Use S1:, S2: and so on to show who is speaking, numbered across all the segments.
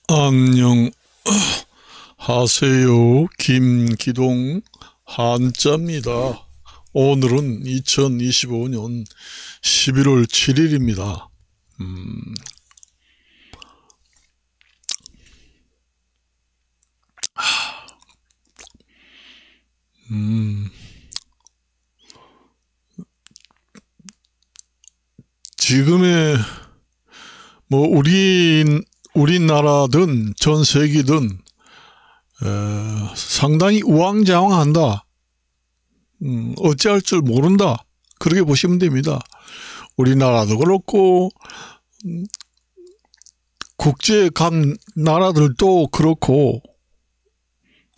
S1: 안녕하세요. 김기동 한자입니다. 오늘은 2025년 11월 7일입니다. 지금의 우리나라든 전 세계든 상당히 우왕좌왕한다. 어찌할 줄 모른다. 그렇게 보시면 됩니다. 우리나라도 그렇고 국제 각 나라들도 그렇고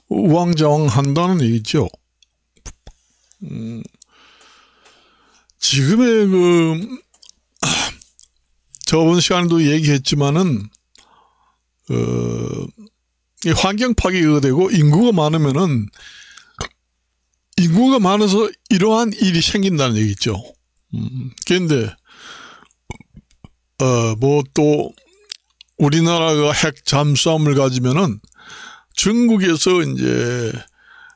S1: 우왕좌왕한다는 얘기죠. 지금의 저번 시간에도 얘기했지만은 환경 파괴가 되고 인구가 많아서 이러한 일이 생긴다는 얘기죠. 그런데 또 우리나라가 핵 잠수함을 가지면은 중국에서 이제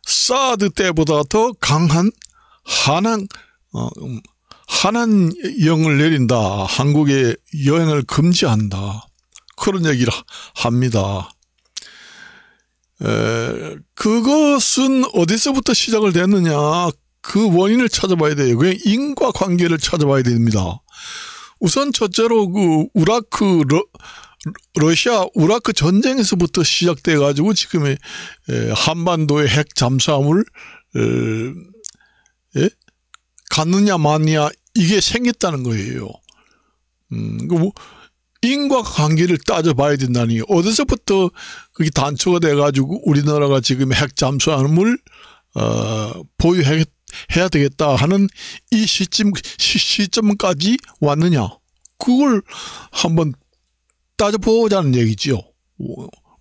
S1: 사드 때보다 더 강한 한한령을 내린다. 한국에 여행을 금지한다. 그런 얘기를 합니다. 그것은 어디서부터 시작을 됐느냐, 그 원인을 찾아봐야 돼요. 그냥 인과관계를 찾아봐야 됩니다. 우선 첫째로 러시아 우라크 전쟁에서부터 시작돼 가지고 지금의 한반도의 핵 잠수함을 갔느냐 마느냐 이게 생겼다는 거예요. 인과관계를 따져봐야 된다니, 어디서부터 그게 단초가 돼가지고 우리나라가 지금 핵 잠수함을 보유해야 되겠다 하는 이 시점까지 왔느냐, 그걸 한번 따져보자는 얘기죠.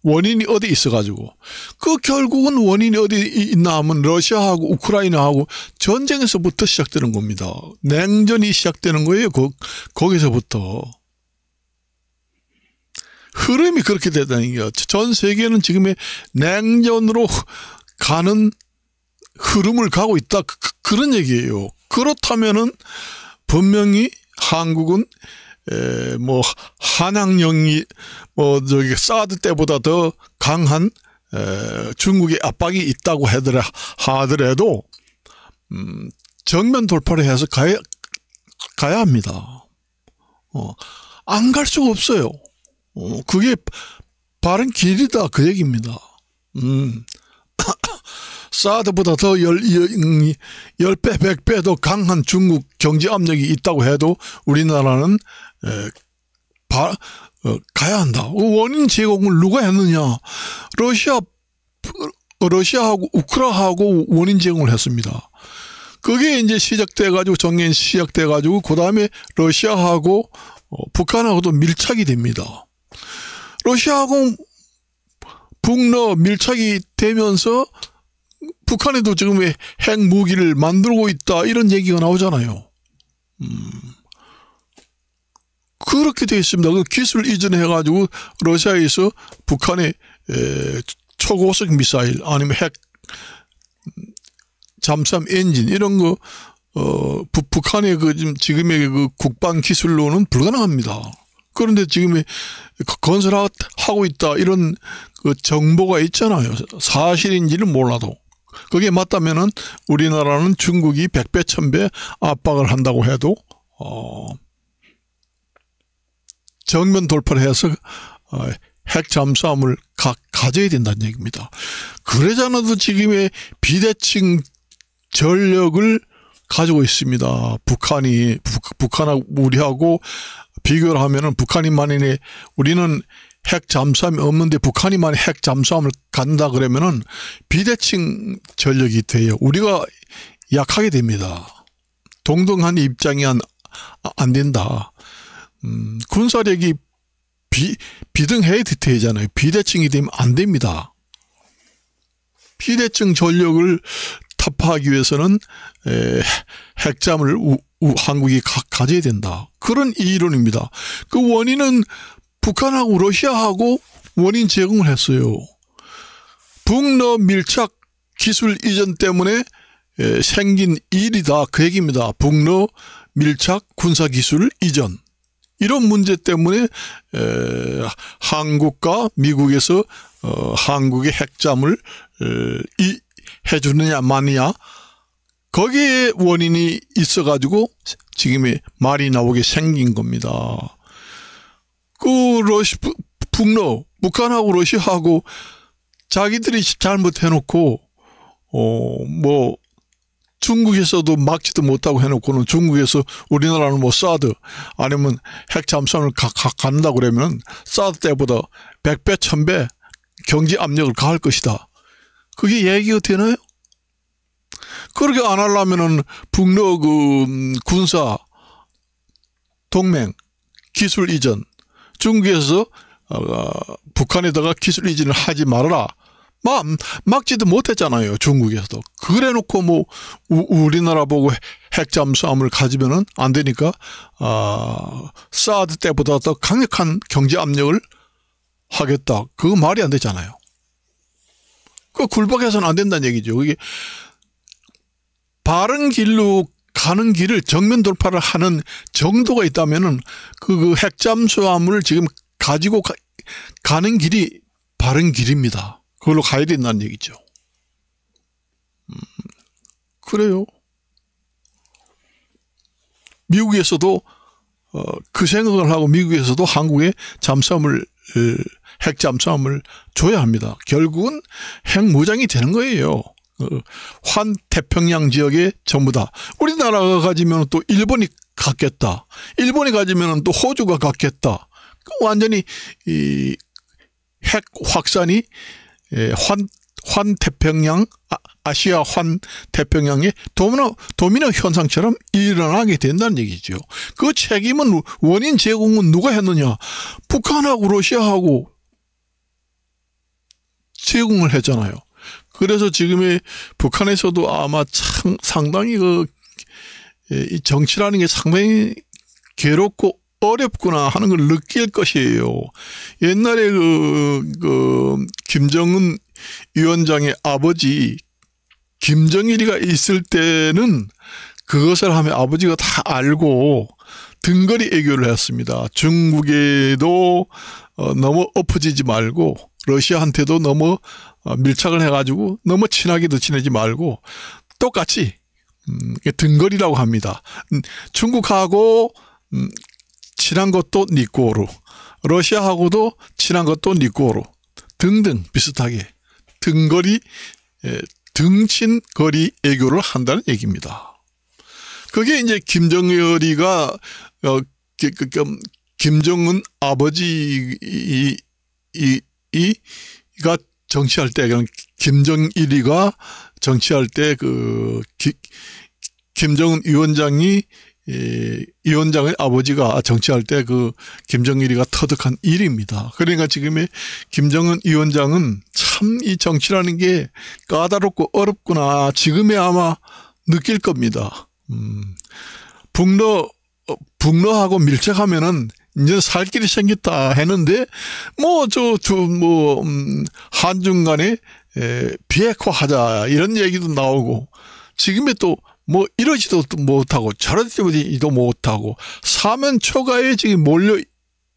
S1: 원인이 어디 있어가지고. 결국은 원인이 어디 있나 하면 러시아하고 우크라이나하고 전쟁에서부터 시작되는 겁니다. 냉전이 시작되는 거예요. 거기서부터. 흐름이 그렇게 되다는 거예요. 전 세계는 지금의 냉전으로 가는 흐름을 가고 있다. 그런 얘기예요. 그렇다면은 분명히 한국은 한양령이 사드 때보다 더 강한 중국의 압박이 있다고 하더라도 정면 돌파를 해서 가야 합니다. 안 갈 수가 없어요. 그게 바른 길이다, 그 얘기입니다. 사드보다 더 10배, 100배 더 강한 중국 경제 압력이 있다고 해도 우리나라는 가야 한다. 원인 제공을 누가 했느냐? 러시아하고 우크라이나하고 원인 제공을 했습니다. 그게 이제 시작돼가지고, 정년이 시작돼가지고, 그 다음에 러시아하고 북한하고도 밀착이 됩니다. 러시아하고 북러 밀착이 되면서 북한에도 지금 핵 무기를 만들고 있다, 이런 얘기가 나오잖아요. 그렇게 되어 있습니다. 그 기술 이전해가지고 러시아에서 북한의 초고속 미사일 아니면 핵 잠수함 엔진 이런 거 북한의 지금의 국방 기술로는 불가능합니다. 그런데 지금 건설하고 있다, 이런 정보가 있잖아요. 사실인지는 몰라도. 그게 맞다면은 우리나라는 중국이 100배, 1000배 압박을 한다고 해도 정면 돌파를 해서 핵 잠수함을 가져야 된다는 얘기입니다. 그러지 않아도 지금의 비대칭 전력을 가지고 있습니다. 북한하고 우리하고 비교를 하면은 북한이 만약에 우리는 핵 잠수함이 없는데 북한이만 핵 잠수함을 간다 그러면은 비대칭 전력이 돼요. 우리가 약하게 됩니다. 동등한 입장이 안 된다. 군사력이 비등해야 되잖아요. 비대칭이 되면 안 됩니다. 비대칭 전력을 타파하기 위해서는 핵잠을 한국이 가져야 된다. 그런 이론입니다. 그 원인은 북한하고 러시아하고 원인 제공을 했어요. 북러 밀착 기술 이전 때문에 생긴 일이다, 그 얘기입니다. 북러 밀착 군사기술 이전. 이런 문제 때문에 한국과 미국에서 한국의 핵잠을 해주느냐 마느냐, 거기에 원인이 있어가지고 지금의 말이 나오게 생긴 겁니다. 그 북러, 북한하고 러시아하고 자기들이 잘못해놓고 뭐 중국에서도 막지도 못하고 해놓고는 중국에서 우리나라는 뭐 사드 아니면 핵 잠수함을 간다고 그러면 사드 때보다 100배, 1000배 경제 압력을 가할 것이다. 그게 얘기가 되나요? 그렇게 안 하려면은 북러 그 군사 동맹 기술 이전, 중국에서 북한에다가 기술 이전을 하지 말아라. 막지도 못했잖아요, 중국에서도. 그래 놓고 뭐 우리나라 보고 핵잠수함을 가지면은 안 되니까 사드 때보다 더 강력한 경제 압력을 하겠다. 그거 말이 안 되잖아요. 그 굴복해서는 안 된다는 얘기죠. 그게 바른 길로 가는 길을 정면 돌파를 하는 정도가 있다면은 그 핵잠수함을 지금 가지고 가는 길이 바른 길입니다. 그걸로 가야 된다는 얘기죠. 그래요. 미국에서도 그 생각을 하고 미국에서도 한국에 핵잠수함을 줘야 합니다. 결국은 핵무장이 되는 거예요. 환태평양 지역에 전부 다. 우리나라가 가지면 또 일본이 갖겠다. 일본이 가지면 또 호주가 갖겠다. 완전히 이 핵 확산이 환태평양, 아시아 환태평양의 도미노 현상처럼 일어나게 된다는 얘기죠. 그 책임은, 원인 제공은 누가 했느냐? 북한하고 러시아하고 제공을 했잖아요. 그래서 지금의 북한에서도 아마 상당히 이 정치라는 게 상당히 괴롭고 어렵구나 하는 걸 느낄 것이에요. 옛날에 김정은 위원장의 아버지 김정일이가 있을 때는 그것을 하면 아버지가 다 알고 등거리 애교를 했습니다. 중국에도 너무 엎어지지 말고 러시아한테도 너무 밀착을 해가지고 너무 친하게도 지내지 말고 똑같이 등거리라고 합니다. 중국하고 친한 것도 네 꼬로, 러시아하고도 친한 것도 네 꼬로 등등 비슷하게 등거리, 등친거리 애교를 한다는 얘기입니다. 그게 이제 김정일이가 김정은 아버지가 정치할 때, 김정일이가 정치할 때 김정은 위원장의 아버지가 정치할 때 김정일이가 터득한 일입니다. 그러니까 지금의 김정은 위원장은 참 이 정치라는 게 까다롭고 어렵구나 지금에 아마 느낄 겁니다. 북러하고 밀착하면은 이제 살 길이 생겼다 했는데 한중 간에 비핵화하자 이런 얘기도 나오고 지금에 또 이러지도 못하고 저러지도 못하고 사면초가에 지금 몰려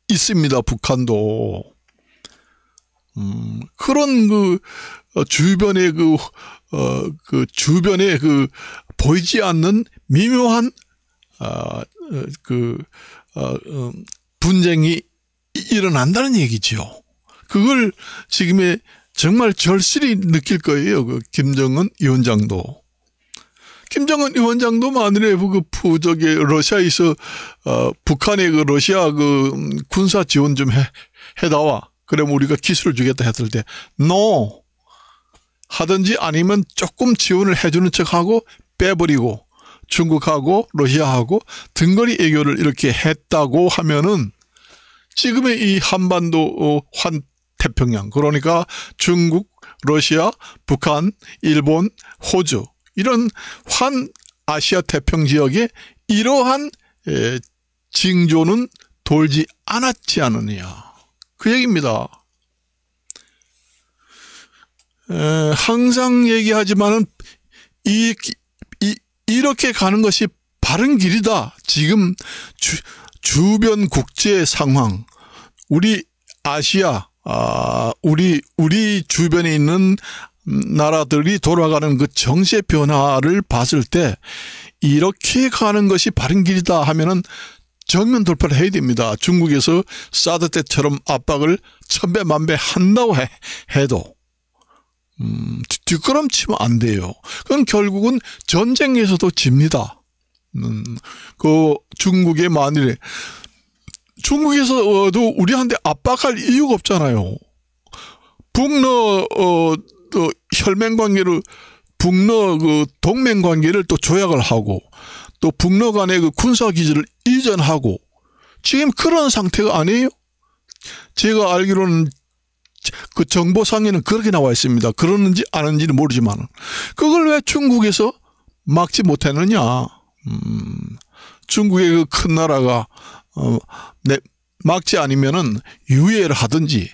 S1: 있습니다. 북한도. 그런 주변에 주변에 보이지 않는 미묘한 분쟁이 일어난다는 얘기죠. 그걸 지금의 정말 절실히 느낄 거예요. 김정은 위원장도. 김정은 위원장도 만일에 러시아에서 북한에 러시아 군사 지원 좀 해다와. 그러면 우리가 기술을 주겠다 했을 때 no 하든지 아니면 조금 지원을 해주는 척하고 빼버리고 중국하고 러시아하고 등거리 애교를 이렇게 했다고 하면은 지금의 이 한반도 환태평양, 그러니까 중국, 러시아, 북한, 일본, 호주 이런 환아시아 태평 지역에 이러한 징조는 돌지 않았지 않느냐 그 얘기입니다. 항상 얘기하지만은 이렇게 가는 것이 바른 길이다. 지금 주변 국제 상황, 우리 아시아, 우리 주변에 있는 나라들이 돌아가는 그 정세 변화를 봤을 때 이렇게 가는 것이 바른 길이다 하면은 정면 돌파를 해야 됩니다. 중국에서 사드 때처럼 압박을 천배 만배 한다고 해도 뒷걸음치면 안 돼요. 그건 결국은 전쟁에서도 집니다. 그 중국의 만일에 중국에서도 우리한테 압박할 이유가 없잖아요. 북러 혈맹 관계를 북러 그 동맹 관계를 또 조약을 하고 또 북러 간의 그 군사 기지를 이전하고 지금 그런 상태가 아니에요. 제가 알기로는 그 정보상에는 그렇게 나와 있습니다. 그러는지 아는지는 모르지만 그걸 왜 중국에서 막지 못했느냐. 중국의 그 큰 나라가 막지 않으면은 유예를 하든지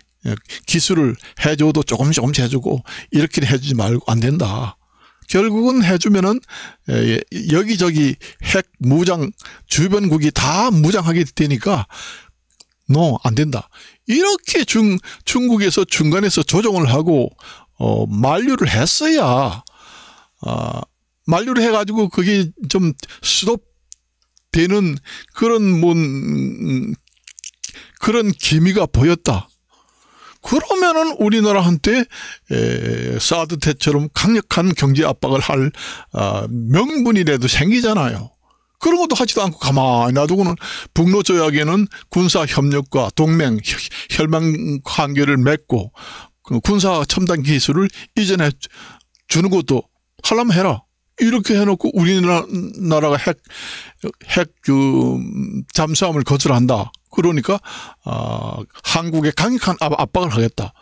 S1: 기술을 해줘도 조금씩 해주고 이렇게 해주지 말고 안 된다. 결국은 해주면은 여기저기 핵 무장 주변국이 다 무장하게 되니까 안 된다. 이렇게 중국에서 중간에서 조정을 하고 만류를 했어야 만류를 해가지고 그게 좀 스톱되는 그런 기미가 보였다. 그러면은 우리나라한테 사드 때처럼 강력한 경제 압박을 할 명분이라도 생기잖아요. 그런 것도 하지도 않고 가만히 놔두고는 북러 조약에는 군사 협력과 동맹, 혈맹 관계를 맺고 군사 첨단 기술을 이전해 주는 것도 하려면 해라. 이렇게 해놓고 우리나라가 핵 잠수함을 건설한다. 그러니까 한국에 강력한 압박을 하겠다.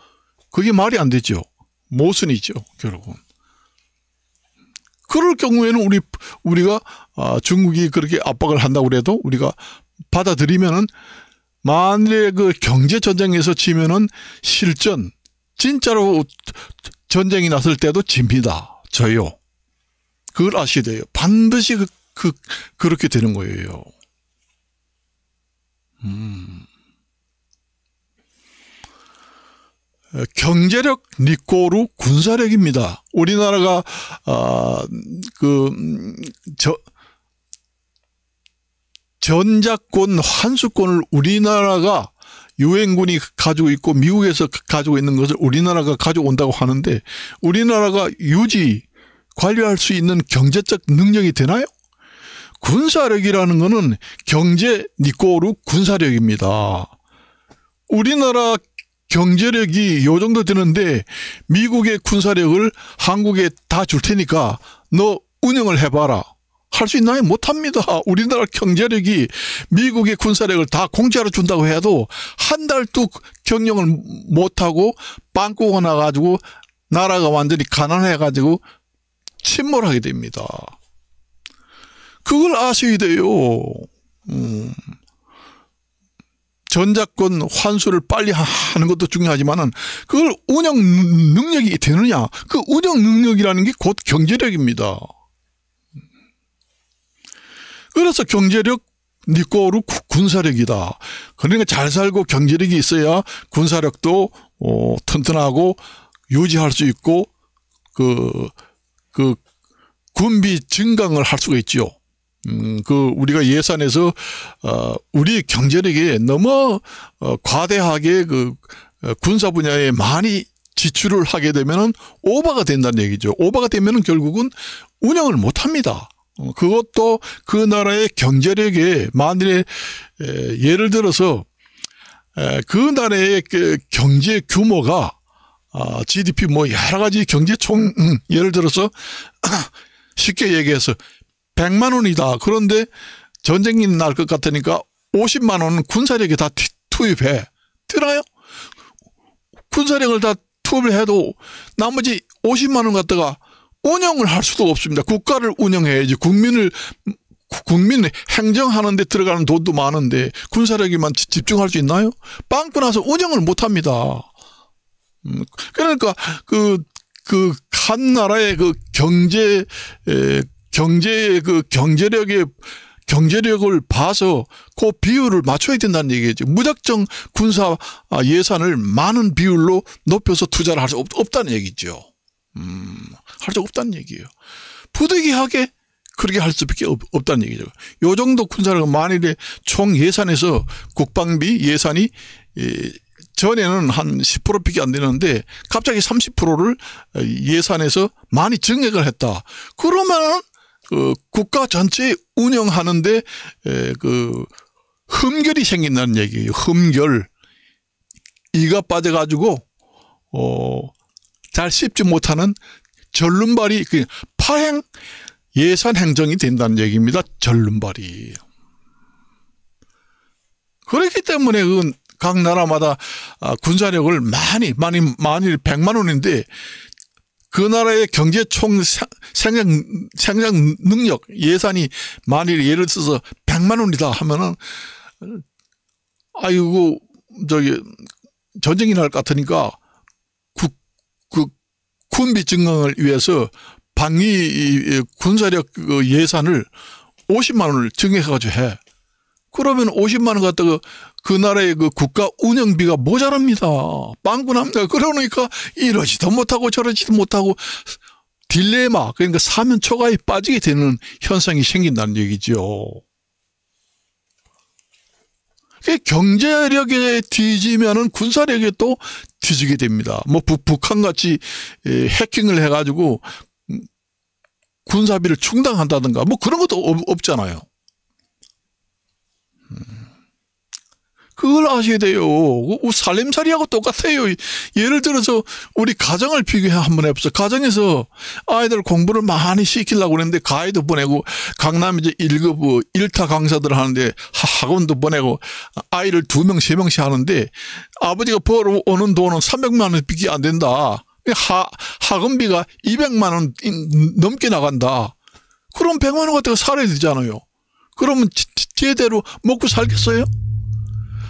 S1: 그게 말이 안 되죠. 모순이죠. 결국은. 그럴 경우에는 우리가 중국이 그렇게 압박을 한다고 그래도 우리가 받아들이면은 만일에 그 경제 전쟁에서 지면은 실전 진짜로 전쟁이 났을 때도 집니다. 저요. 그걸 아셔야 돼요. 반드시 그렇게 되는 거예요. 경제력 니꼬르 군사력입니다. 우리나라가 전작권 환수권을 우리나라가 유엔군이 가지고 있고 미국에서 가지고 있는 것을 우리나라가 가져온다고 하는데 우리나라가 관리할 수 있는 경제적 능력이 되나요? 군사력이라는 것은 경제 니꼬르 군사력입니다. 우리나라 경제력이 요 정도 되는데 미국의 군사력을 한국에 다 줄 테니까 너 운영을 해봐라. 할 수 있나요? 못합니다. 우리나라 경제력이 미국의 군사력을 다 공짜로 준다고 해도 한 달도 경영을 못하고 빵꾸가 나가지고 나라가 완전히 가난해가지고 침몰하게 됩니다. 그걸 아셔야 돼요. 전작권 환수를 빨리 하는 것도 중요하지만은 그걸 운영 능력이 되느냐. 그 운영 능력이라는 게 곧 경제력입니다. 그래서 경제력 니꼬르 군사력이다. 그러니까 잘 살고 경제력이 있어야 군사력도 튼튼하고 유지할 수 있고 군비 증강을 할 수가 있죠. 우리가 예산에서 우리 경제력에 너무 과대하게 군사 분야에 많이 지출을 하게 되면은 오버가 된다는 얘기죠. 오버가 되면은 결국은 운영을 못 합니다. 그것도 그 나라의 경제력에 만일에 예를 들어서 그 나라의 경제 규모가 GDP 여러 가지 경제 예를 들어서 쉽게 얘기해서 100만 원이다. 그런데 전쟁이 날 것 같으니까 50만 원은 군사력에 다 투입해. 되나요? 군사력을 다 투입을 해도 나머지 50만 원 갖다가 운영을 할 수도 없습니다. 국가를 운영해야지. 국민 행정하는 데 들어가는 돈도 많은데 군사력에만 집중할 수 있나요? 빵꾸 나서 운영을 못 합니다. 그러니까 그 그 한 나라의 그 경제의 그 경제력을 봐서 그 비율을 맞춰야 된다는 얘기죠. 무작정 군사 예산을 많은 비율로 높여서 투자를 할 수 없다는 얘기죠. 할 수 없다는 얘기예요. 부득이하게 그렇게 할 수밖에 없다는 얘기죠. 요 정도 군사력 만일에 총 예산에서 국방비 예산이 전에는 한 10%밖에 안 되는데 갑자기 30%를 예산에서 많이 증액을 했다. 그러면 국가 전체 운영하는데 그 흠결이 생긴다는 얘기예요. 흠결. 이가 빠져가지고 잘 씹지 못하는 절름발이 파행 예산 행정이 된다는 얘기입니다. 절름발이. 그렇기 때문에 각 나라마다 군사력을 많이 100만 원인데 그 나라의 경제 총 생산 능력 예산이 만일 예를 들어서 100만 원이다 하면은 아이고 전쟁이 날 것 같으니까 군비 증강을 위해서 방위 군사력 예산을 50만 원을 증액해가지고 해. 그러면 50만 원 갖다가 그 나라의 그 국가 운영비가 모자랍니다. 빵꾸납니다. 그러니까 이러지도 못하고 저러지도 못하고 딜레마, 그러니까 사면 초과에 빠지게 되는 현상이 생긴다는 얘기죠. 경제력에 뒤지면은 군사력에 또 뒤지게 됩니다. 뭐 북한같이 해킹을 해가지고 군사비를 충당한다든가 뭐 그런 것도 없잖아요. 그걸 아셔야 돼요. 살림살이하고 똑같아요. 예를 들어서 우리 가정을 비교해 한번 해보세요. 가정에서 아이들 공부를 많이 시키려고 그랬는데 가이드 보내고 강남 이제 1급 1타 강사들 하는데 학원도 보내고 아이를 2명 3명씩 하는데 아버지가 벌어오는 돈은 300만 원밖에 안 된다. 학원비가 200만 원 넘게 나간다. 그럼 100만 원 갖다가 살아야 되잖아요. 그러면 제대로 먹고 살겠어요?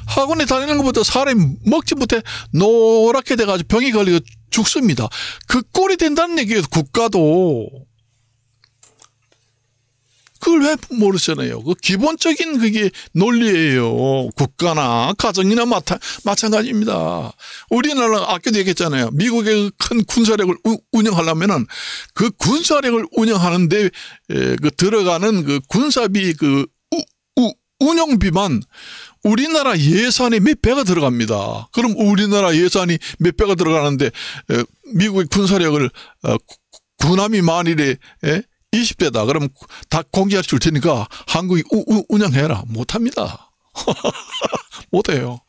S1: 학원에 다니는 것보다 사람이 먹지 못해 노랗게 돼가지고 병이 걸리고 죽습니다. 그 꼴이 된다는 얘기예요. 국가도. 그걸 왜 모르잖아요. 그 기본적인 그게 논리예요. 국가나 가정이나 마찬가지입니다. 우리나라 아까도 얘기했잖아요. 미국의 큰 군사력을 운영하려면은 그 군사력을 운영하는데 그 들어가는 그 군사비 그 운영비만 우리나라 예산이 몇 배가 들어갑니다. 그럼 우리나라 예산이 몇 배가 들어가는데 미국의 군사력을 군함이 만일에 20대다. 그럼 다 공개할 줄 테니까 한국이 운영해라. 못합니다. 못해요.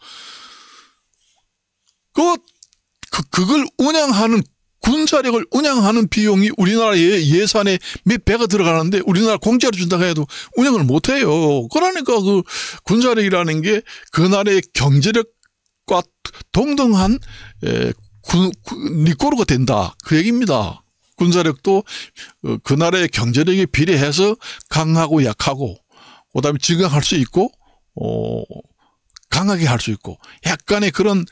S1: 그걸 운영하는 군사력을 운영하는 비용이 우리나라 예산에 몇 배가 들어가는데 우리나라 공짜로 준다고 해도 운영을 못해요. 그러니까 그 군사력이라는 게 그 나라의 경제력과 동등한 니꼬르가 된다. 그 얘기입니다. 군사력도 그 나라의 경제력에 비례해서 강하고 약하고 그다음에 증강할 수 있고 강하게 할 수 있고 약간의 그런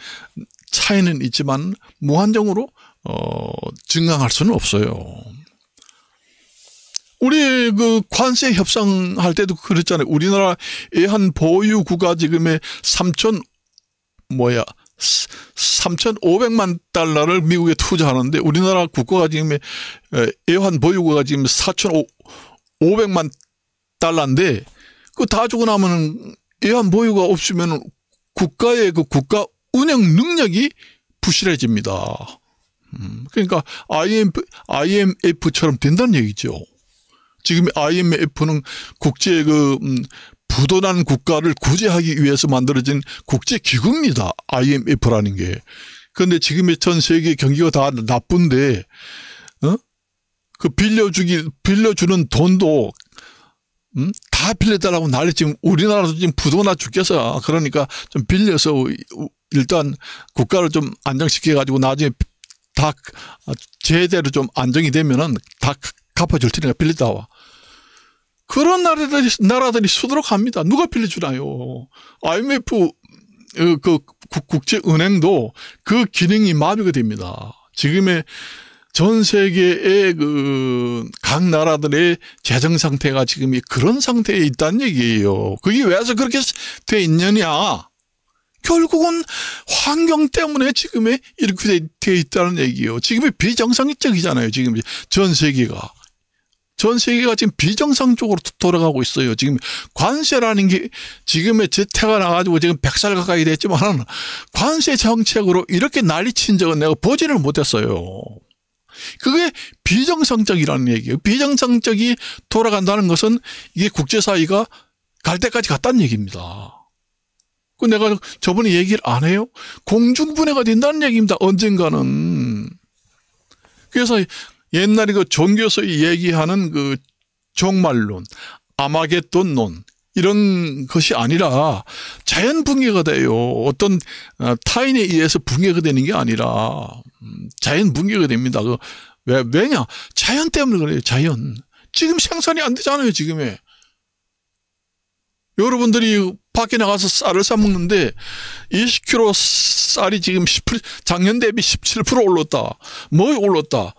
S1: 차이는 있지만 무한정으로 증강할 수는 없어요. 우리 그 관세 협상할 때도 그랬잖아요. 우리나라 애한 보유구가 지금의 3,500만 달러를 미국에 투자하는데 우리나라 국가가 지금 애환 보유고가 지금 4,500만 달러인데 그 다 주고 나면 애환 보유가 없으면 국가의 그 국가 운영 능력이 부실해집니다. 그러니까 IMF처럼 된다는 얘기죠. 지금 IMF는 국제 부도난 국가를 구제하기 위해서 만들어진 국제기구입니다. IMF라는 게. 그런데 지금의 전 세계 경기가 다 나쁜데, 그 빌려주는 돈도, 다 빌려달라고 난리 지금 우리나라도 지금 부도나 죽겠어. 그러니까 좀 빌려서 일단 국가를 좀 안정시켜가지고 나중에 다 제대로 좀 안정이 되면은 다 갚아줄 테니까 빌리다 와. 그런 나라들이 수두룩합니다. 누가 빌려주나요? IMF 그 국제은행도 그 기능이 마비가 됩니다. 지금의 전 세계의 각 나라들의 재정 상태가 지금 그런 상태에 있다는 얘기예요. 그게 왜서 그렇게 돼 있느냐? 결국은 환경 때문에 지금 이렇게 돼 있다는 얘기예요. 지금 비정상적이잖아요. 지금 전 세계가 지금 비정상적으로 돌아가고 있어요. 지금 관세라는 게 지금의 재태가 나가지고 지금 100살 가까이 됐지만 관세 정책으로 이렇게 난리친 적은 내가 보지를 못했어요. 그게 비정상적이라는 얘기예요. 비정상적이 돌아간다는 것은 이게 국제사회가 갈 때까지 갔다는 얘기입니다. 그 내가 저번에 얘기를 안 해요? 공중분해가 된다는 얘기입니다. 언젠가는. 그래서 옛날에 그 종교에서 얘기하는 그 종말론, 아마겟돈론 이런 것이 아니라 자연 붕괴가 돼요. 어떤 타인에 의해서 붕괴가 되는 게 아니라 자연 붕괴가 됩니다. 왜냐? 자연 때문에 그래요. 자연. 지금 생산이 안 되잖아요. 지금에. 여러분들이 밖에 나가서 쌀을 사 먹는데 20kg 쌀이 지금 작년 대비 17% 올랐다. 뭐이 올랐다.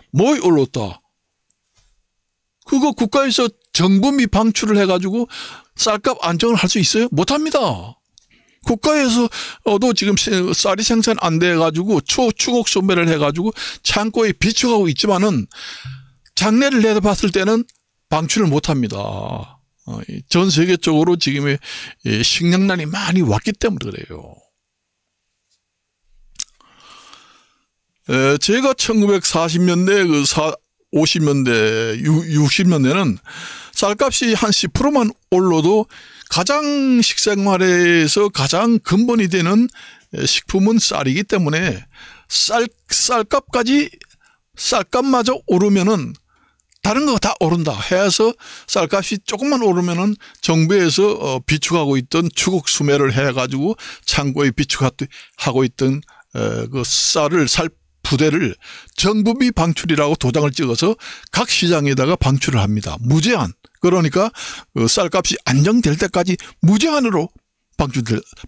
S1: 그거 국가에서 정부비 방출을 해가지고 쌀값 안정을 할 수 있어요? 못합니다. 국가에서도 지금 쌀이 생산 안 돼가지고 추곡 소매를 해가지고 창고에 비축하고 있지만은 장래를 내다봤을 때는 방출을 못합니다. 전 세계적으로 지금의 식량난이 많이 왔기 때문에 그래요. 제가 1940년대, 50년대, 60년대는 쌀값이 한 10%만 올라도 가장 식생활에서 가장 근본이 되는 식품은 쌀이기 때문에 쌀값마저 오르면은 다른 거 다 오른다 해서 쌀값이 조금만 오르면은 정부에서 비축하고 있던 추국 수매를 해가지고 창고에 비축하고 있던 그 쌀 부대를 정부비 방출이라고 도장을 찍어서 각 시장에다가 방출을 합니다. 무제한. 그러니까 그 쌀값이 안정될 때까지 무제한으로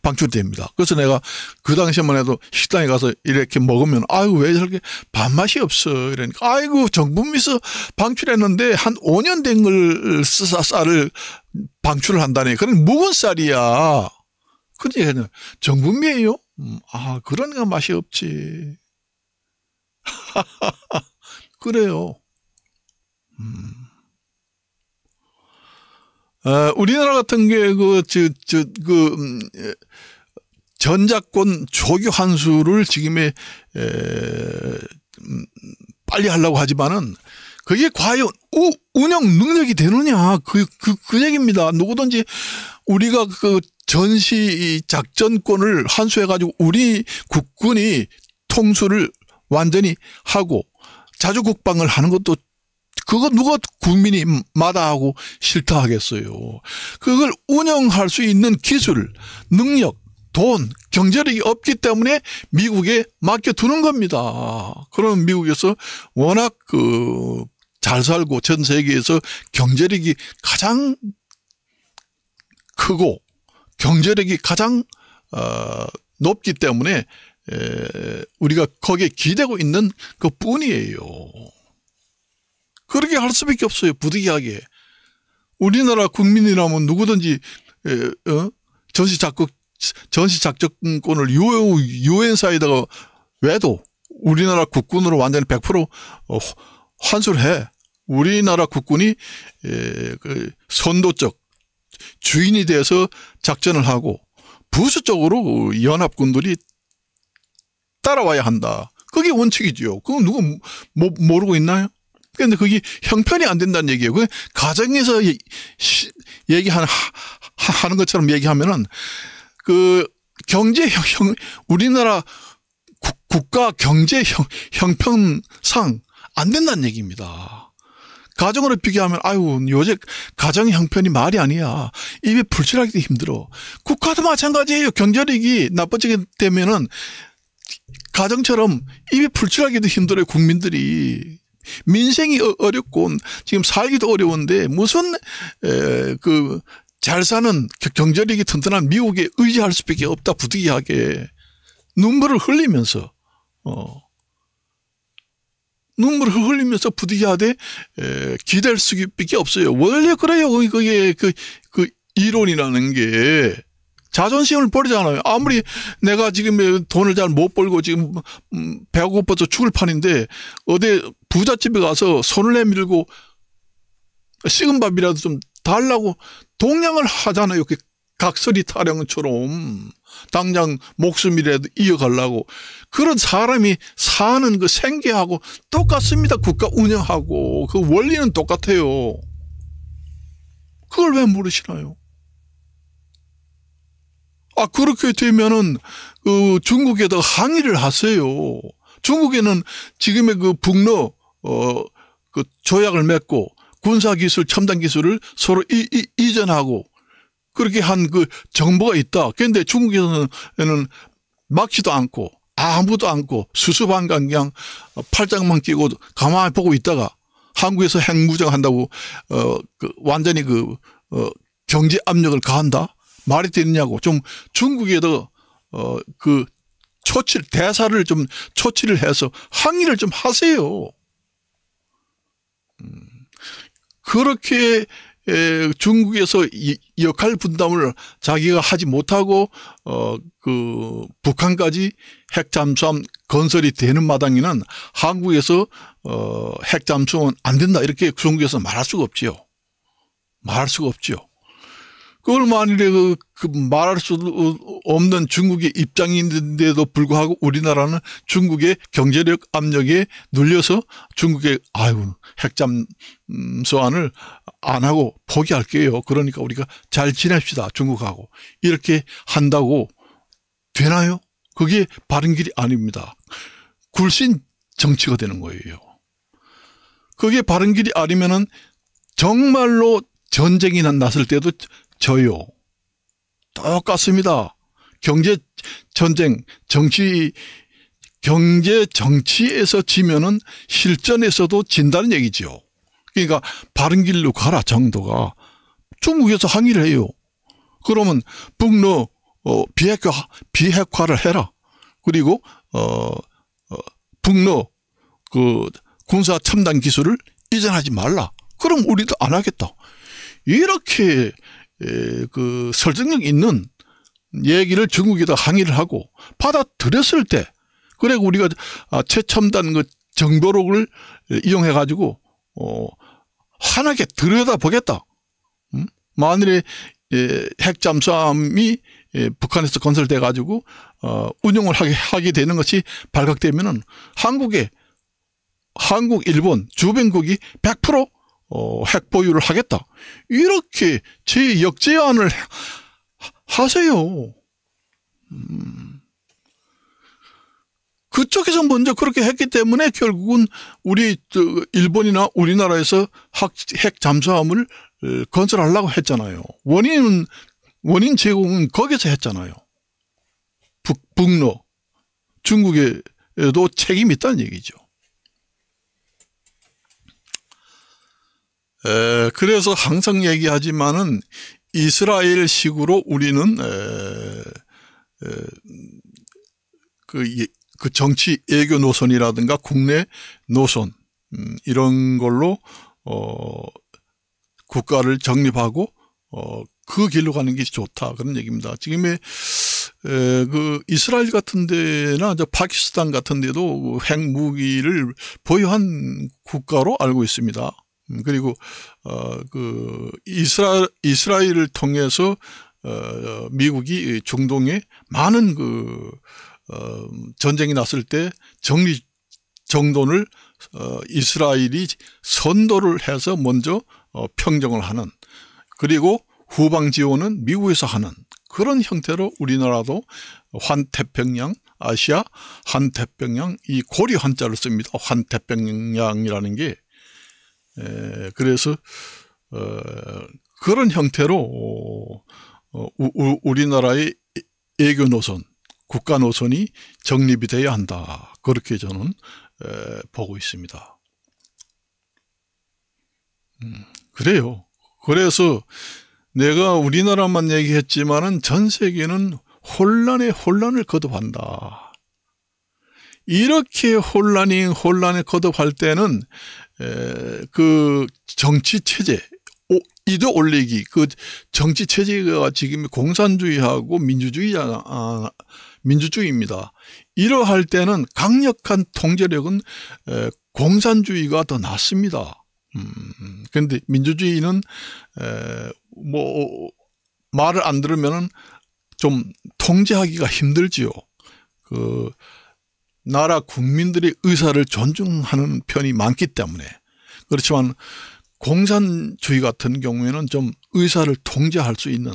S1: 방출됩니다. 그래서 내가 그 당시에만 해도 식당에 가서 이렇게 먹으면 아이고 왜 저렇게 밥맛이 없어 이러니까 아이고 정부비에서 방출했는데 한 5년 된 걸 쌀을 방출을 한다네. 그건 묵은 쌀이야. 근데 정부비예요? 그러니까 맛이 없지. 그래요. 우리나라 같은 게 전자권 조교 환수를 지금에 빨리 하려고 하지만은 그게 과연 운영 능력이 되느냐 그 얘기입니다. 누구든지 우리가 그 전시 작전권을 환수해가지고 우리 국군이 통수를 완전히 하고 자주국방을 하는 것도 그거 누가 국민이 마다하고 싫다 하겠어요. 그걸 운영할 수 있는 기술, 능력, 돈, 경제력이 없기 때문에 미국에 맡겨두는 겁니다. 그럼 미국에서 워낙 잘 살고 전 세계에서 경제력이 가장 크고 경제력이 가장 높기 때문에 우리가 거기에 기대고 있는 그 뿐이에요. 그렇게 할 수밖에 없어요. 부득이하게. 우리나라 국민이라면 누구든지 전시 작전권을 유엔사에다가 외도 우리나라 국군으로 완전히 100% 환수를 해. 우리나라 국군이 선도적 주인이 돼서 작전을 하고 부수적으로 연합군들이 따라와야 한다. 그게 원칙이죠. 그건 누구 모르고 있나요? 그런데 그게 형편이 안 된다는 얘기예요. 그 가정에서 하는 것처럼 얘기하면은 그 우리나라 국가 경제 형편상 안 된다는 얘기입니다. 가정으로 비교하면 요새 가정 형편이 말이 아니야. 입에 불칠하기도 힘들어. 국가도 마찬가지예요. 경제력이 나빠지게 되면은 가정처럼 입에 불칠하기도 힘들어요. 국민들이. 민생이 어렵고 지금 살기도 어려운데 무슨 잘 사는 경제력이 튼튼한 미국에 의지할 수밖에 없다. 부득이하게 눈물을 흘리면서 눈물을 흘리면서 부득이하되 기댈 수밖에 없어요. 원래 그래요. 그게 그 이론이라는 게 자존심을 버리잖아요. 아무리 내가 지금 돈을 잘 못 벌고 지금 배가 고파서 죽을 판인데 어디 부잣집에 가서 손을 내밀고 식은 밥이라도 좀 달라고 동냥을 하잖아요. 그 각설이 타령처럼 당장 목숨이라도 이어가려고. 그런 사람이 사는 그 생계하고 똑같습니다. 국가 운영하고 그 원리는 똑같아요. 그걸 왜 모르시나요? 그렇게 되면은 중국에다가 항의를 하세요. 중국에는 지금의 그 북러 그 조약을 맺고 군사기술, 첨단기술을 서로 이전하고 그렇게 한 그 정보가 있다. 그런데 중국에서는 막지도 않고 아무도 않고 수수방관 그냥 팔짱만 끼고 가만히 보고 있다가 한국에서 핵무장한다고 완전히 경제 압력을 가한다. 말이 되느냐고. 좀 중국에도 그 대사를 좀 초치를 해서 항의를 좀 하세요. 그렇게 중국에서 역할 분담을 자기가 하지 못하고 북한까지 핵잠수함 건설이 되는 마당에는 한국에서 핵잠수함은 안 된다 이렇게 중국에서 말할 수가 없지요. 말할 수가 없지요. 그걸 만일에 말할 수 없는 중국의 입장인데도 불구하고 우리나라는 중국의 경제력 압력에 눌려서 중국의 핵잠수함을 안 하고 포기할게요. 그러니까 우리가 잘 지냅시다. 중국하고. 이렇게 한다고 되나요? 그게 바른 길이 아닙니다. 굴신 정치가 되는 거예요. 그게 바른 길이 아니면은 정말로 전쟁이 났을 때도 져요. 똑같습니다. 경제 전쟁, 경제 정치에서 지면은 실전에서도 진다는 얘기죠. 그러니까 바른 길로 가라 정도가. 중국에서 항의를 해요. 그러면 북러 비핵화를 해라. 그리고 북러 군사 첨단 기술을 이전하지 말라. 그럼 우리도 안 하겠다. 이렇게 설득력 있는 얘기를 중국에다 항의를 하고 받아들였을 때, 그래 우리가 최첨단 정보록을 이용해 가지고 환하게 들여다보겠다. 만일에 핵잠수함이 북한에서 건설돼 가지고 운용을 하게 되는 것이 발각되면은 한국, 일본 주변국이 100% 핵 보유를 하겠다. 이렇게 역제안을 하세요. 그쪽에서 먼저 그렇게 했기 때문에 결국은 우리 일본이나 우리나라에서 핵 잠수함을 건설하려고 했잖아요. 원인 제공은 거기서 했잖아요. 북러 중국에도 책임이 있다는 얘기죠. 그래서 항상 얘기하지만은 이스라엘식으로 우리는 그 정치 외교 노선이라든가 국내 노선 이런 걸로 국가를 정립하고 그 길로 가는 게 좋다 그런 얘기입니다. 지금의 이스라엘 같은 데나 파키스탄 같은 데도 핵무기를 보유한 국가로 알고 있습니다. 그리고 이스라엘을 통해서 미국이 중동에 많은 전쟁이 났을 때 정돈을 이스라엘이 선도를 해서 먼저 평정을 하는, 그리고 후방 지원은 미국에서 하는 그런 형태로 우리나라도 환태평양, 아시아 환태평양, 이 고리 한자를 씁니다. 환태평양이라는 게. 그래서 그런 형태로 우리나라의 외교 노선, 국가 노선이 정립이 돼야 한다. 그렇게 저는 보고 있습니다. 그래요. 그래서 내가 우리나라만 얘기했지만은 전 세계는 혼란에 혼란을 거듭한다. 이렇게 혼란에 거듭할 때는 그 정치 체제, 이도 올리기, 그 정치 체제가 지금 공산주의하고 민주주의입니다. 이러할 때는 강력한 통제력은 공산주의가 더 낫습니다. 그런데 민주주의는 뭐 말을 안 들으면은 좀 통제하기가 힘들지요. 그 나라 국민들의 의사를 존중하는 편이 많기 때문에. 그렇지만 공산주의 같은 경우에는 좀 의사를 통제할 수 있는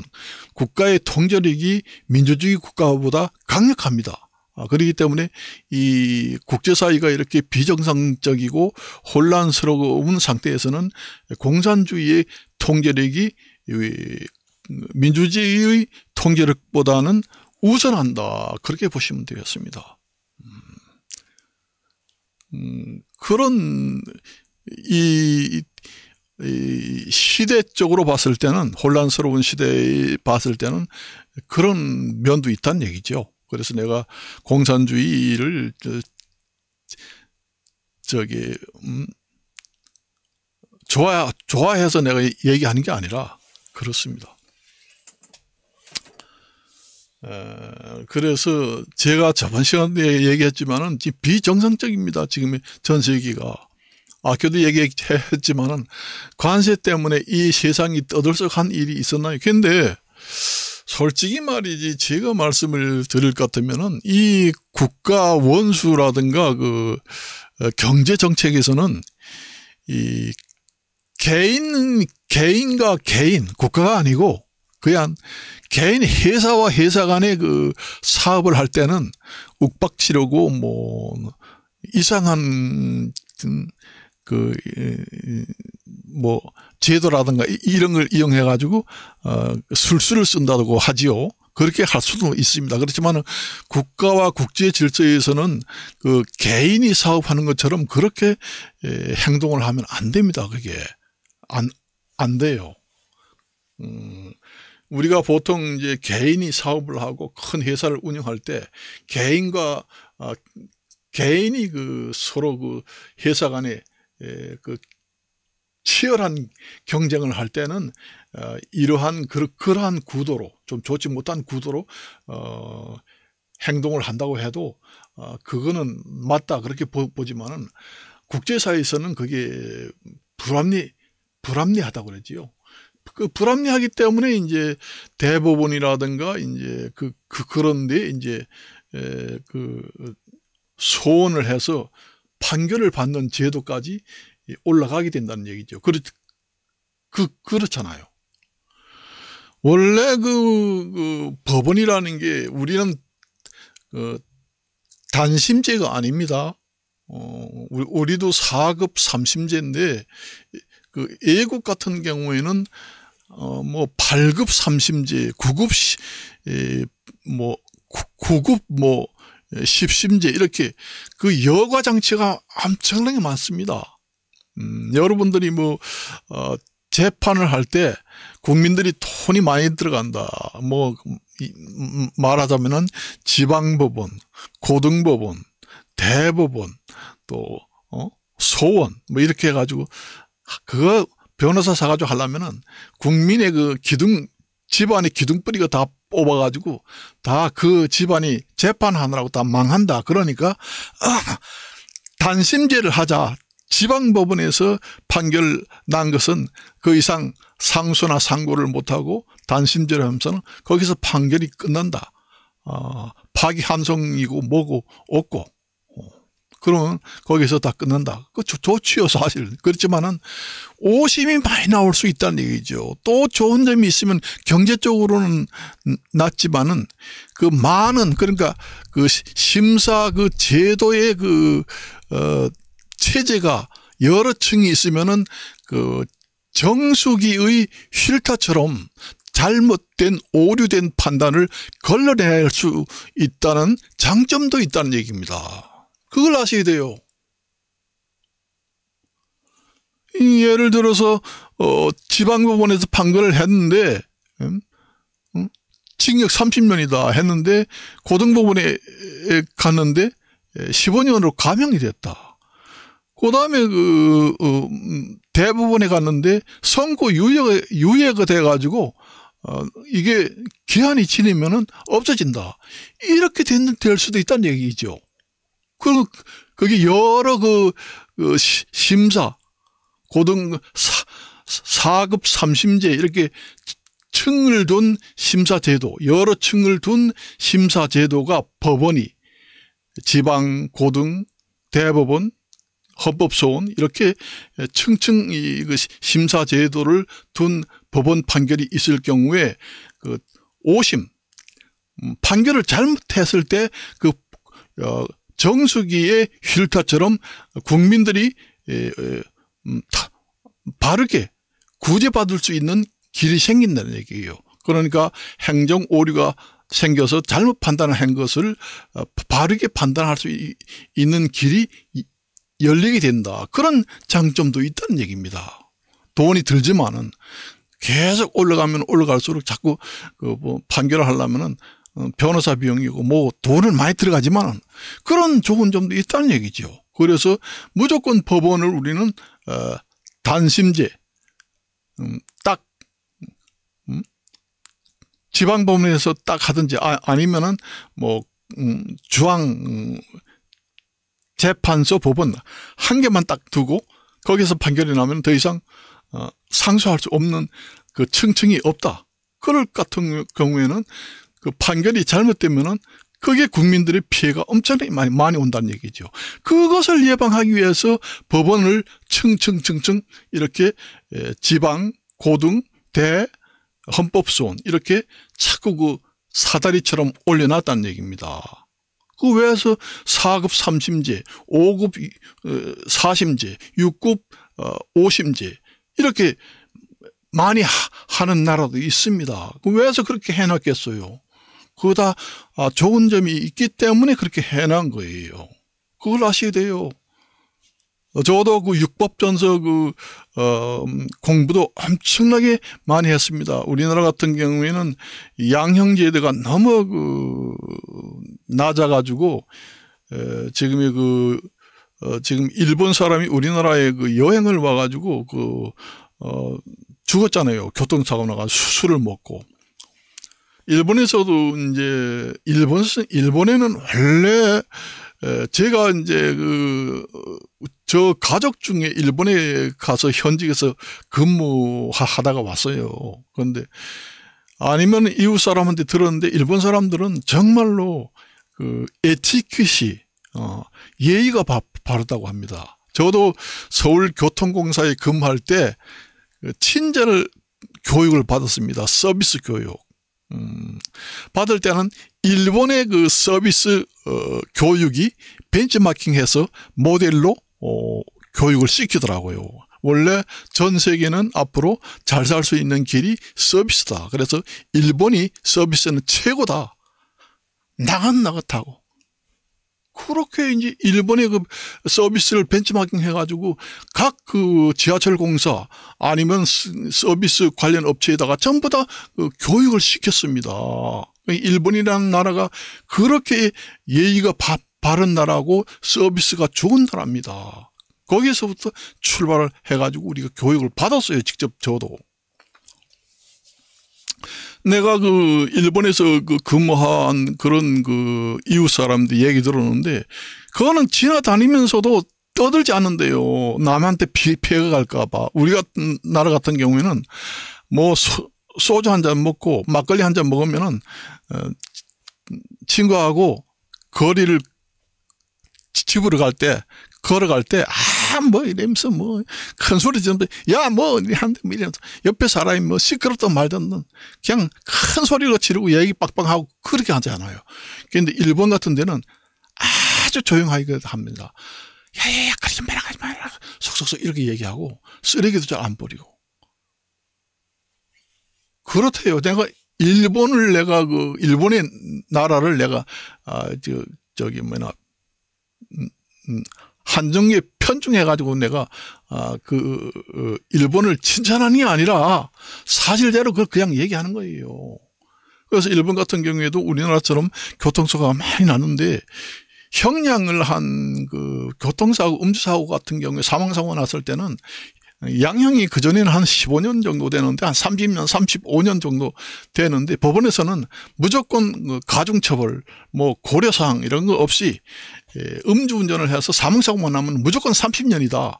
S1: 국가의 통제력이 민주주의 국가보다 강력합니다. 그렇기 때문에 이 국제사회가 이렇게 비정상적이고 혼란스러운 상태에서는 공산주의의 통제력이 민주주의의 통제력보다는 우선한다. 그렇게 보시면 되겠습니다. 그런 이 시대적으로 봤을 때는, 혼란스러운 시대에 봤을 때는 그런 면도 있다는 얘기죠. 그래서 내가 공산주의를 좋아해서 내가 얘기하는 게 아니라 그렇습니다. 그래서 제가 저번 시간에 얘기했지만은 비정상적입니다. 지금 전 세계가. 아까도 얘기했지만은 관세 때문에 이 세상이 떠들썩한 일이 있었나요? 근데 솔직히 말이지, 제가 말씀을 드릴 것 같으면은 이 국가 원수라든가 그 경제 정책에서는 이 개인과 개인, 국가가 아니고 그냥 개인 회사와 회사 간의 그 사업을 할 때는 욱박지르고 뭐 이상한 뭐 제도라든가 이런 걸 이용해 가지고 술수를 쓴다고 하지요. 그렇게 할 수도 있습니다. 그렇지만 국가와 국제 질서에서는 그 개인이 사업하는 것처럼 그렇게 행동을 하면 안 됩니다. 그게 안 돼요. 우리가 보통 이제 개인이 사업을 하고 큰 회사를 운영할 때 개인이 그 서로 그 회사 간에 그 치열한 경쟁을 할 때는 그러한 구도로, 좀 좋지 못한 구도로 행동을 한다고 해도 그거는 맞다 그렇게 보지만은 국제사회에서는 그게 불합리하다고 그러지요. 그 불합리하기 때문에 이제 대법원이라든가 이제 그런데 이제 소원을 해서 판결을 받는 제도까지 올라가게 된다는 얘기죠. 그렇잖아요. 원래 그 법원이라는 게 우리는 단심제가 아닙니다. 우리도 4급 3심제인데 그 외국 같은 경우에는 뭐 8급 3심제, 9급 9급 10심제 이렇게 그 여과 장치가 엄청나게 많습니다. 여러분들이 재판을 할 때 국민들이 돈이 많이 들어간다. 말하자면은 지방법원, 고등법원, 대법원, 또 소원 이렇게 해가지고 그거 변호사 사가지고 하려면은 국민의 그 집안의 기둥뿌리가 다 뽑아가지고 다 그 집안이 재판하느라고 다 망한다. 그러니까 단심제를 하자. 지방법원에서 판결 난 것은 그 이상 상소나 상고를 못하고 단심제를 하면서는 거기서 판결이 끝난다. 파기환송이고 뭐고 없고 그러면 거기서 다 끝난다. 그 좋지요 사실. 그렇지만은 오심이 많이 나올 수 있다는 얘기죠. 또 좋은 점이 있으면 경제적으로는 낫지만은 그 많은, 그러니까 그 심사 그 제도의 체제가 여러 층이 있으면은 그 정수기의 휠타처럼 잘못된 오류된 판단을 걸러낼 수 있다는 장점도 있다는 얘기입니다. 그걸 아셔야 돼요. 예를 들어서 지방법원에서 판결을 했는데 징역 30년이다 했는데 고등법원에 갔는데 15년으로 감형이 됐다. 그 다음에 대법원에 갔는데 선고 유예가 돼가지고 이게 기한이 지나면은 없어진다. 이렇게 될 수도 있다는 얘기죠. 그리고 거기 여러 심사, 고등 4급 3심제 이렇게 층을 둔 심사제도, 여러 층을 둔 심사제도가 법원이 지방, 고등, 대법원, 헌법소원 이렇게 층층 심사제도를 둔 법원 판결이 있을 경우에 5심 판결을 잘못했을 때 정수기의 휠타처럼 국민들이 바르게 구제받을 수 있는 길이 생긴다는 얘기예요. 그러니까 행정 오류가 생겨서 잘못 판단한 것을 바르게 판단할 수 있는 길이 열리게 된다. 그런 장점도 있다는 얘기입니다. 돈이 들지만은 계속 올라가면 올라갈수록 자꾸 판결을 하려면은 변호사 비용이고 뭐 돈은 많이 들어가지만 그런 좋은 점도 있다는 얘기죠. 그래서 무조건 법원을 우리는 단심제 딱 지방법원에서 딱 하든지 아니면은 뭐 중앙 재판소 법원 한 개만 딱 두고 거기서 판결이 나면 더 이상 상소할 수 없는 그 층층이 없다. 그럴 같은 경우에는 그 판결이 잘못되면은 그게 국민들의 피해가 엄청나게 많이 온다는 얘기죠. 그것을 예방하기 위해서 법원을 층층층층 이렇게 지방, 고등, 대, 헌법소원 이렇게 자꾸 사다리처럼 올려놨다는 얘기입니다. 그 외에서 4급 3심제, 5급 4심제, 6급 5심제 이렇게 많이 하는 나라도 있습니다. 그 왜서 그렇게 해놨겠어요? 그거 다 좋은 점이 있기 때문에 그렇게 해놓은 거예요. 그걸 아셔야 돼요. 저도 육법전서 공부도 엄청나게 많이 했습니다. 우리나라 같은 경우에는 양형제도가 너무 낮아가지고 지금 일본 사람이 우리나라에 여행을 와가지고 죽었잖아요. 교통사고 나가 술을 먹고. 일본에서도 이제 일본에는 원래 제가 이제 저 가족 중에 일본에 가서 현직에서 근무하다가 왔어요. 그런데 아니면 이웃 사람한테 들었는데 일본 사람들은 정말로 에티켓이 예의가 바르다고 합니다. 저도 서울교통공사에 근무할 때 친절 교육을 받았습니다. 서비스 교육. 받을 때는 일본의 서비스 교육이 벤치마킹해서 모델로 교육을 시키더라고요. 원래 전 세계는 앞으로 잘 살 수 있는 길이 서비스다. 그래서 일본이 서비스는 최고다. 나긋나긋하고. 그렇게 이제 일본의 서비스를 벤치마킹 해가지고 각 지하철 공사 아니면 서비스 관련 업체에다가 전부 다 교육을 시켰습니다. 일본이라는 나라가 그렇게 예의가 바른 나라고 서비스가 좋은 나라입니다. 거기에서부터 출발을 해가지고 우리가 교육을 받았어요. 직접 저도. 내가 일본에서 근무한 그런 이웃 사람들 얘기 들었는데, 그거는 지나다니면서도 떠들지 않는데요. 남한테 피해가 갈까봐. 우리 같은 나라 같은 경우에는 뭐 소주 한 잔 먹고 막걸리 한 잔 먹으면은 친구하고 거리를 집으로 걸어갈 때 뭐 이러면서 뭐 큰 소리 지르는데 야 뭐 한데 이러면서 옆에 사람이 뭐 시끄럽든 말든 그냥 큰 소리로 지르고 얘기 빡빡하고 그렇게 하지 않아요. 그런데 일본 같은 데는 아주 조용하게 합니다. 야야야 가지 마라 속속속 이렇게 얘기하고 쓰레기도 잘 안 버리고 그렇대요. 일본의 나라를 내가 한정에 편중해가지고 내가 일본을 칭찬하는 게 아니라 사실대로 그냥 얘기하는 거예요. 그래서 일본 같은 경우에도 우리나라처럼 교통사고가 많이 나는데 형량을 한 그 교통사고, 음주사고 같은 경우에 사망사고 났을 때는 양형이 그전에는 한 15년 정도 되는데 한 30년, 35년 정도 되는데 법원에서는 무조건 가중처벌, 뭐 고려사항 이런 거 없이 음주운전을 해서 사망사고만 나면 무조건 30년이다.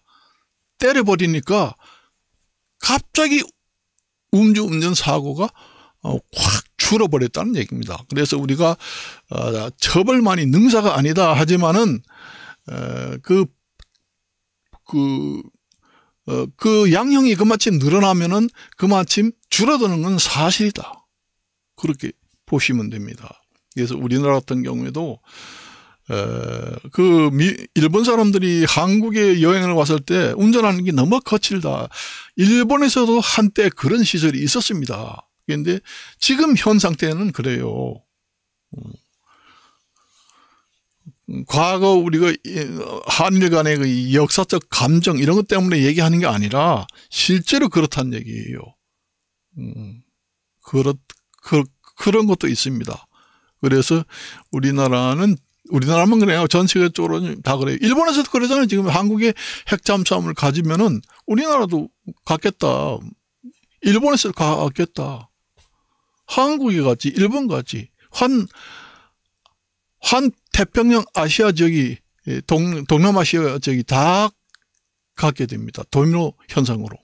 S1: 때려버리니까 갑자기 음주운전 사고가 확 줄어버렸다는 얘기입니다. 그래서 우리가 처벌만이 능사가 아니다 하지만은 그 양형이 그마침 늘어나면은 그마침 줄어드는 건 사실이다. 그렇게 보시면 됩니다. 그래서 우리나라 같은 경우에도 일본 사람들이 한국에 여행을 왔을 때 운전하는 게 너무 거칠다. 일본에서도 한때 그런 시절이 있었습니다. 그런데 지금 현 상태는 그래요. 과거 우리가 한일 간의 그 역사적 감정 이런 것 때문에 얘기하는 게 아니라 실제로 그렇다는 얘기예요. 그런 것도 있습니다. 그래서 우리나라만 그래요. 전 세계적으로 다 그래요. 일본에서도 그러잖아요. 지금 한국에 핵 잠수함을 가지면은 우리나라도 갖겠다. 일본에서도 갖겠다. 한국이 갔지, 일본 갔지. 한 태평양 아시아 지역이, 동남아시아 지역이 다 갖게 됩니다. 도미노 현상으로.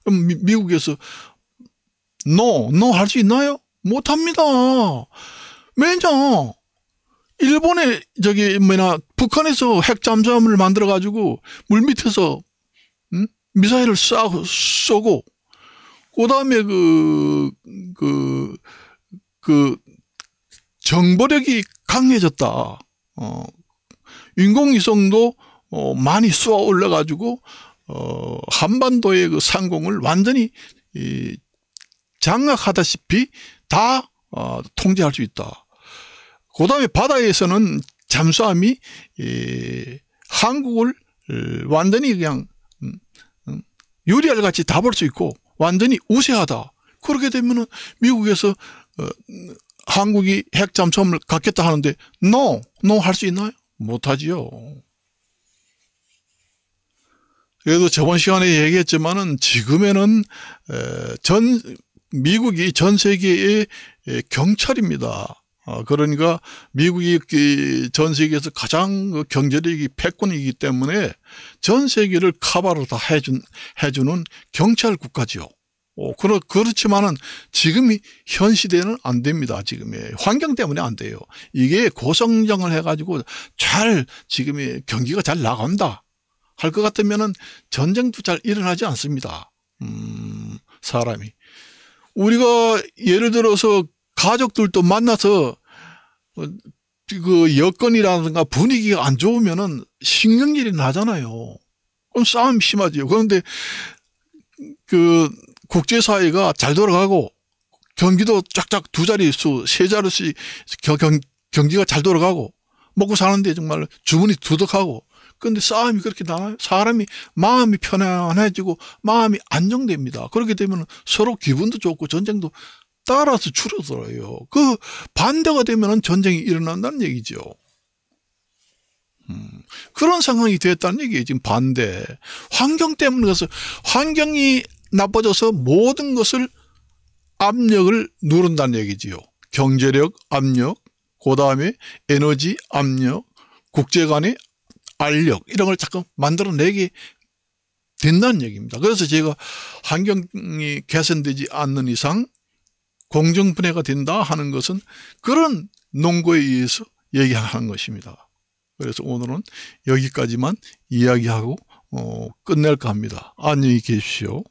S1: 그럼 미국에서 no 할 수 있나요? 못 합니다. 왜냐? 일본에 북한에서 핵 잠수함을 만들어 가지고 물 밑에서 미사일을 쏘고 그다음에 정보력이 강해졌다. 인공위성도 많이 쏘아 올려 가지고 한반도의 그 상공을 완전히 장악하다시피 다 통제할 수 있다. 그다음에 바다에서는 잠수함이 한국을 완전히 그냥 유리알 같이 다 볼 수 있고 완전히 우세하다. 그렇게 되면은 미국에서 한국이 핵 잠수함을 갖겠다 하는데 no 할 수 있나요? 못하지요. 그래도 저번 시간에 얘기했지만은 지금에는 미국이 전 세계의 경찰입니다. 그러니까 미국이 전 세계에서 가장 경제력이 패권이기 때문에 전 세계를 커버를 다 해주는 경찰 국가지요. 그렇지만은 지금이 현 시대는 안 됩니다. 지금의 환경 때문에 안 돼요. 이게 고성장을 해가지고 지금의 경기가 잘 나간다 할 것 같으면은 전쟁도 잘 일어나지 않습니다. 사람이. 우리가 예를 들어서 가족들도 만나서 그 여건이라든가 분위기가 안 좋으면은 신경질이 나잖아요. 그럼 싸움이 심하지요. 그런데 그 국제사회가 잘 돌아가고 경기도 쫙쫙 두 자릿수, 세 자릿수 경기가 잘 돌아가고 먹고 사는데 정말 주머니 두둑하고 그런데 싸움이 그렇게 나와요. 사람이 마음이 편안해지고 마음이 안정됩니다. 그렇게 되면 서로 기분도 좋고 전쟁도 따라서 줄어들어요. 그 반대가 되면 전쟁이 일어난다는 얘기죠. 그런 상황이 됐다는 얘기예요. 지금 반대. 환경 때문에 그래서 환경이 나빠져서 모든 것을 압력을 누른다는 얘기지요. 경제력 압력, 그 다음에 에너지 압력, 국제 간의 알력 이런 걸 자꾸 만들어내게 된다는 얘기입니다. 그래서 제가 환경이 개선되지 않는 이상 공정분해가 된다 하는 것은 그런 논거에 의해서 얘기하는 것입니다. 그래서 오늘은 여기까지만 이야기하고 끝낼까 합니다. 안녕히 계십시오.